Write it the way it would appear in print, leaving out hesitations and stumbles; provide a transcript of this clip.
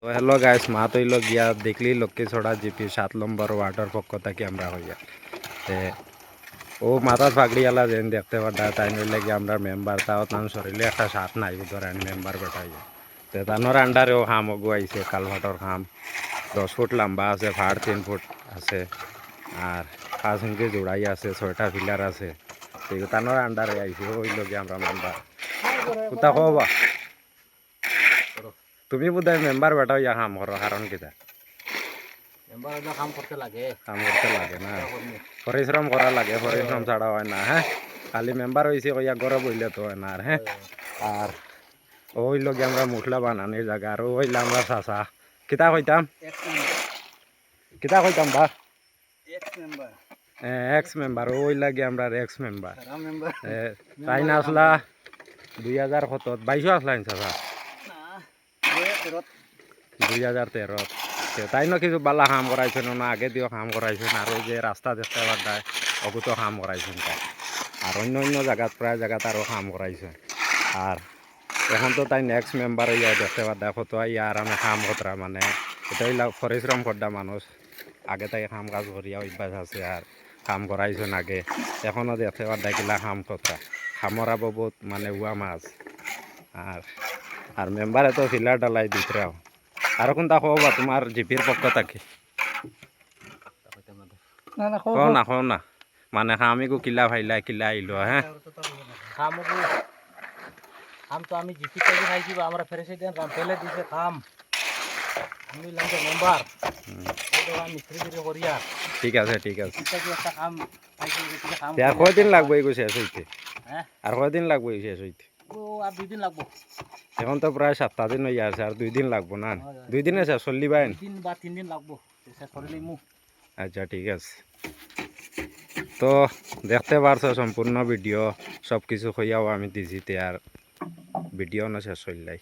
তো hello guys, মা তৈল গিয়া দেখলি লক্ষ্মীছড়া জিপি 7 নম্বর ওয়ার্ডের পক্ষ থেকে আমরা হইয়া ও মাথার ফাগড়িয়ালা যেন দেখতে পারতা তাই নইলে কি আমরা মেম্বার তাও তান শরীরে একটা সাত নাই ধরেন মেম্বার বেটাইয়া তো তানোর আন্ডারেও খাম অগুয়াইছে কালভাটর খাম 10 ফুট লম্বা আছে, ভাড় 3 ফুট আছে, আর 5 ইঞ্চি জোড়াই আছে, 6টা পিলার আছে। তানোর আন্ডারে আইছে হইল কি আমরা মেম্বার কোথা কবা তুমি বোধহয় মেম্বার বেটা হইয়া কাম করো, কারণ কিতা কাম করতে লাগে না, পরিশ্রম করা লাগে, পরিশ্রম ছাড়া হয় না। হ্যাঁ, খালি মেম্বার হয়েছে কইয়া ঘরে বইলে তো হয় না। আর হ্যাঁ, আর ও হইল কি আমরা মুখলা বানানির জায়গা, আর ও হইলে আমরা চাষা কিতা কইতাম বা এক্স মেম্বার, ও হইলা কি আমরা এক্স মেম্বার। তাই না আসলা 2017 22 আসলা চাষা 2013 তাই না কিছু বালা কাম করাইছেন না, আগে দিও কাম করাইছেন, আর ওই যে রাস্তা দেখতে পারতায় অগুতো কাম করাইছেন তাই, আর অন্য অন্য জায়গাত প্রায় জায়গাত আরও কাম করাইছেন। আর এখন তো তাই নেক্সট মেম্বার ইয়া দেখতে পারতায় কত ইয়া আর আমি কাম কতরা মানে এটা হইলা পরিশ্রম করতা মানুষ, আগে তাই কাম কাজ করিয়া অভ্যাস আছে আর কাম করাইছেন আগে, এখনও দেখতে পারতায় কিলা কাম কতরা খামরা বহুত মানে উয়া মাছ। আর আর মেম্বারে তো ফিলার ডালাই দিতরাও। আর কোনটা কবা তোমার জিপির পক্ষ থাকে কও না মানে আমি গো কিলা ভাইলা কিলা আইলো। হ্যাঁ, খাম তো আমি জিপি থেকে খাইছি, আমরা প্রেসিডেন্ট রামপেলে দিছে খাম, আমি লাগে মেম্বার মিস্ত্রি করিয়া। ঠিক আছে একটা খাম আর কয়দিন লাগবে এগো শেষ হইতে? হ্যাঁ, আর কয়দিন লাগবে শেষ হইতে? আর 2 দিন লাগবো। এখন তো প্রায় 7টা দিন হয়ে আছে, আর 2 দিন লাগবো না? 2 দিনে শেষ চললি বাইন? 2 দিন বা 3 দিন লাগবো শেষ করে লইমু। আচ্ছা ঠিক আছে, তো দেখতে পারছো সম্পূর্ণ ভিডিও সব কিছু হইয়াও আমি দিছি, আর ভিডিও না শেষ হইলাই।